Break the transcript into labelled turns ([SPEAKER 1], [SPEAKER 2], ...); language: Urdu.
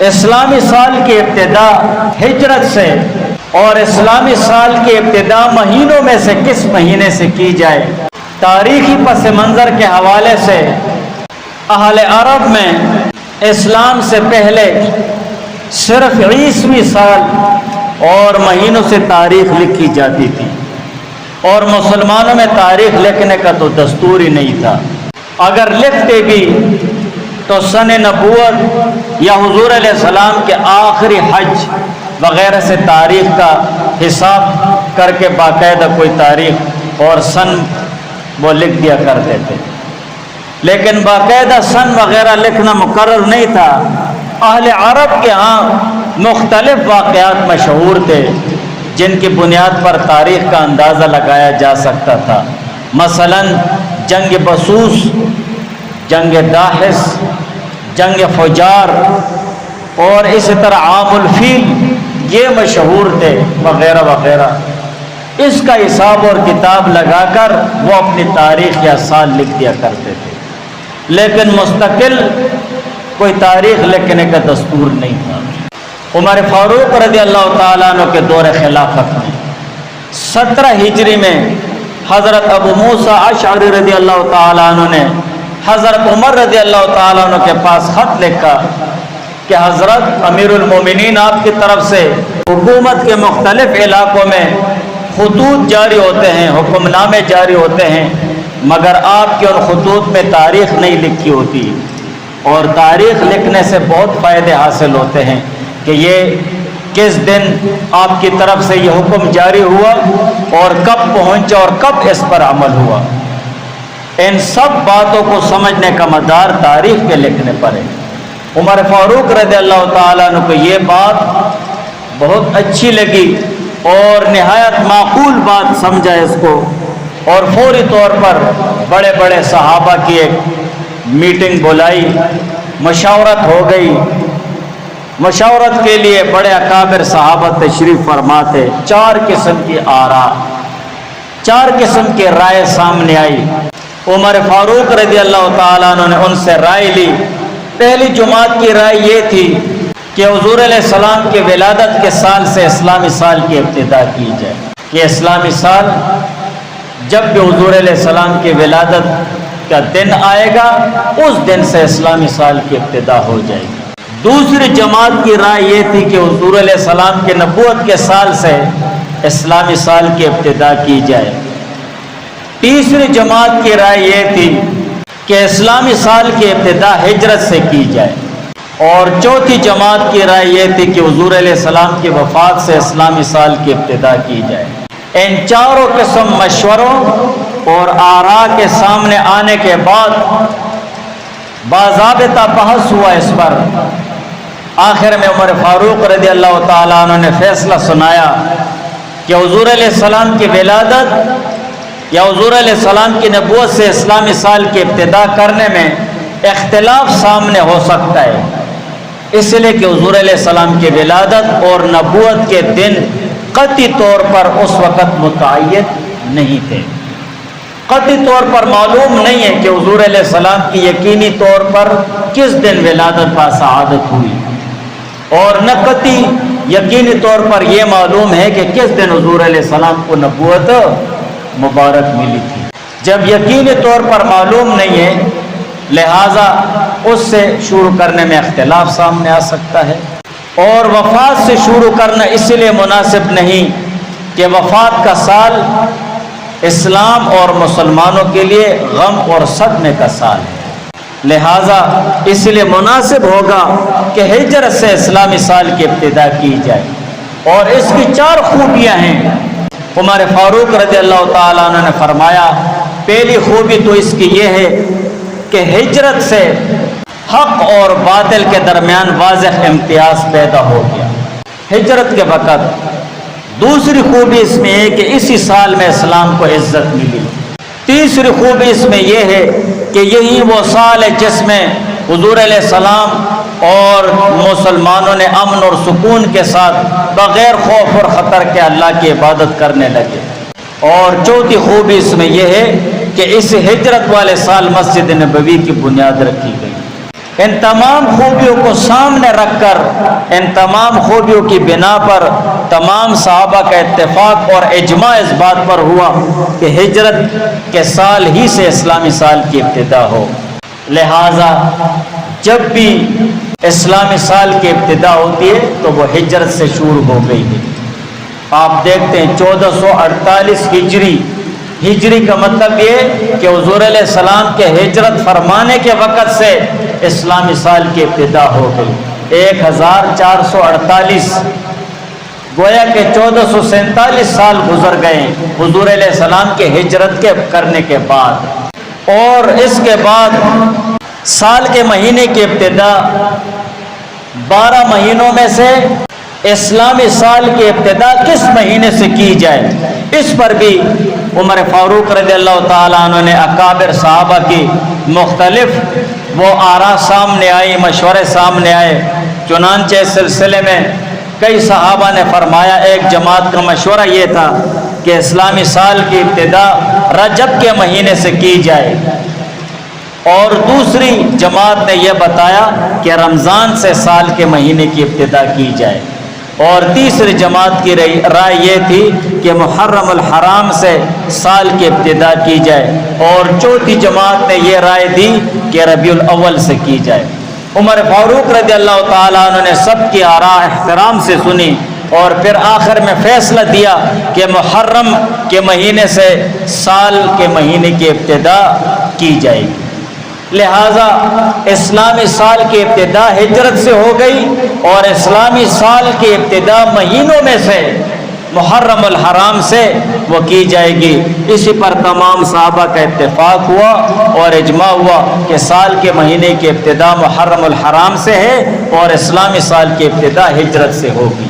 [SPEAKER 1] اسلامی سال کی ابتدا ہجرت سے اور اسلامی سال کی ابتدا مہینوں میں سے کس مہینے سے کی جائے، تاریخی پس منظر کے حوالے سے اہل عرب میں اسلام سے پہلے صرف عیسوی سال اور مہینوں سے تاریخ لکھی جاتی تھی، اور مسلمانوں میں تاریخ لکھنے کا تو دستور ہی نہیں تھا۔ اگر لکھتے بھی تو سن نبوت یا حضور علیہ السلام کے آخری حج وغیرہ سے تاریخ کا حساب کر کے باقاعدہ کوئی تاریخ اور سن وہ لکھ دیا کرتے تھے، لیکن باقاعدہ سن وغیرہ لکھنا مقرر نہیں تھا۔ اہل عرب کے ہاں مختلف واقعات مشہور تھے جن کی بنیاد پر تاریخ کا اندازہ لگایا جا سکتا تھا، مثلا جنگ بسوس، جنگ داحس، جنگ فجار، اور اسی طرح عام الفیل، یہ مشہور تھے وغیرہ وغیرہ۔ اس کا حساب اور کتاب لگا کر وہ اپنی تاریخ یا سال لکھ دیا کرتے تھے، لیکن مستقل کوئی تاریخ لکھنے کا دستور نہیں تھا۔ عمر فاروق رضی اللہ تعالیٰ عنہ کے دور خلافت میں 17 ہجری میں حضرت ابو موسیٰ اشعری رضی اللہ تعالیٰ عنہ نے حضرت عمر رضی اللہ تعالیٰ عنہ کے پاس خط لکھا کہ حضرت امیر المومنین، آپ کی طرف سے حکومت کے مختلف علاقوں میں خطوط جاری ہوتے ہیں، حکم نامے جاری ہوتے ہیں، مگر آپ کے ان خطوط میں تاریخ نہیں لکھی ہوتی، اور تاریخ لکھنے سے بہت فائدے حاصل ہوتے ہیں کہ یہ کس دن آپ کی طرف سے یہ حکم جاری ہوا اور کب پہنچا اور کب اس پر عمل ہوا۔ ان سب باتوں کو سمجھنے کا مدار تاریخ کے لکھنے پر ہے۔ عمر فاروق رضی اللہ تعالیٰ عنہ کو یہ بات بہت اچھی لگی اور نہایت معقول بات سمجھا اس کو، اور فوری طور پر بڑے بڑے صحابہ کی ایک میٹنگ بلائی، مشاورت ہو گئی۔ مشاورت کے لیے بڑے اکابر صحابہ تشریف فرما تھے۔ 4 قسم کی آراء، 4 قسم کی رائے سامنے آئی۔ عمر فاروق رضی اللہ تعالیٰ عنہ نے ان سے رائے لی۔ پہلی جماعت کی رائے یہ تھی کہ حضور علیہ السلام کی ولادت کے سال سے اسلامی سال کی ابتدا کی جائے، کہ اسلامی سال جب بھی حضور علیہ السلام کی ولادت کا دن آئے گا اس دن سے اسلامی سال کی ابتدا ہو جائے گی۔ دوسری جماعت کی رائے یہ تھی کہ حضور علیہ السلام کے نبوت کے سال سے اسلامی سال کی ابتدا کی جائے۔ تیسری جماعت کی رائے یہ تھی کہ اسلامی سال کی ابتدا ہجرت سے کی جائے، اور چوتھی جماعت کی رائے یہ تھی کہ حضور علیہ السلام کی وفات سے اسلامی سال کی ابتدا کی جائے۔ ان چاروں قسم مشوروں اور آراء کے سامنے آنے کے بعد باضابطہ بحث ہوا اس پر۔ آخر میں عمر فاروق رضی اللہ تعالیٰ عنہ نے فیصلہ سنایا کہ حضور علیہ السلام کی ولادت یا حضور علیہ السلام کی نبوت سے اسلامی سال کی ابتدا کرنے میں اختلاف سامنے ہو سکتا ہے، اس لیے کہ حضور علیہ السلام کی ولادت اور نبوت کے دن قطعی طور پر اس وقت متعین نہیں تھے۔ قطعی طور پر معلوم نہیں ہے کہ حضور علیہ السلام کی یقینی طور پر کس دن ولادت باسعادت ہوئی، اور نہ قطعی یقینی طور پر یہ معلوم ہے کہ کس دن حضور علیہ السلام کو نبوت مبارک ملی تھی۔ جب یقینی طور پر معلوم نہیں ہے، لہذا اس سے شروع کرنے میں اختلاف سامنے آ سکتا ہے، اور وفات سے شروع کرنا اس لیے مناسب نہیں کہ وفات کا سال اسلام اور مسلمانوں کے لیے غم اور صدمے کا سال ہے، لہذا اس لیے مناسب ہوگا کہ ہجرت سے اسلامی سال کی ابتدا کی جائے، اور اس کی 4 خوبیاں ہیں۔ عمر فاروق رضی اللہ تعالیٰ عنہ نے فرمایا، پہلی خوبی تو اس کی یہ ہے کہ ہجرت سے حق اور باطل کے درمیان واضح امتیاز پیدا ہو گیا ہجرت کے وقت۔ دوسری خوبی اس میں ہے کہ اسی سال میں اسلام کو عزت ملی۔ تیسری خوبی اس میں یہ ہے کہ یہی وہ سال ہے جس میں حضور علیہ السلام اور مسلمانوں نے امن اور سکون کے ساتھ بغیر خوف اور خطر کے اللہ کی عبادت کرنے لگے۔ اور چوتھی خوبی اس میں یہ ہے کہ اس ہجرت والے سال مسجد نبوی کی بنیاد رکھی گئی۔ ان تمام خوبیوں کو سامنے رکھ کر، ان تمام خوبیوں کی بنا پر تمام صحابہ کا اتفاق اور اجماع اس بات پر ہوا کہ ہجرت کے سال ہی سے اسلامی سال کی ابتدا ہو۔ لہٰذا جب بھی اسلامی سال کی ابتدا ہوتی ہے تو وہ ہجرت سے شروع ہو گئی ہے۔ آپ دیکھتے ہیں 1448 ہجری کا مطلب یہ کہ حضور علیہ السلام کے ہجرت فرمانے کے وقت سے اسلامی سال کی ابتدا ہو گئی۔ 1448 گویا کہ 1447 سال گزر گئے حضور علیہ السلام کے ہجرت کے کرنے کے بعد، اور اس کے بعد سال کے مہینے کی ابتدا 12 مہینوں میں سے اسلامی سال کی ابتدا کس مہینے سے کی جائے، اس پر بھی عمر فاروق رضی اللہ تعالیٰ عنہ نے اکابر صحابہ کی مختلف وہ آراء سامنے آئی، مشورے سامنے آئے۔ چنانچہ اس سلسلے میں کئی صحابہ نے فرمایا، ایک جماعت کا مشورہ یہ تھا کہ اسلامی سال کی ابتدا رجب کے مہینے سے کی جائے، اور دوسری جماعت نے یہ بتایا کہ رمضان سے سال کے مہینے کی ابتدا کی جائے، اور تیسری جماعت کی رائے یہ تھی کہ محرم الحرام سے سال کی ابتدا کی جائے، اور چوتھی جماعت نے یہ رائے دی کہ ربیع الاول سے کی جائے۔ عمر فاروق رضی اللہ تعالیٰ عنہ نے سب کی آراء احترام سے سنی، اور پھر آخر میں فیصلہ دیا کہ محرم کے مہینے سے سال کے مہینے کی ابتدا کی جائے گی۔ لہٰذا اسلامی سال کی ابتدا ہجرت سے ہو گئی، اور اسلامی سال کی ابتدا مہینوں میں سے محرم الحرام سے وہ کی جائے گی۔ اسی پر تمام صحابہ کا اتفاق ہوا اور اجماع ہوا کہ سال کے مہینے کی ابتدا محرم الحرام سے ہے، اور اسلامی سال کی ابتدا ہجرت سے ہوگی۔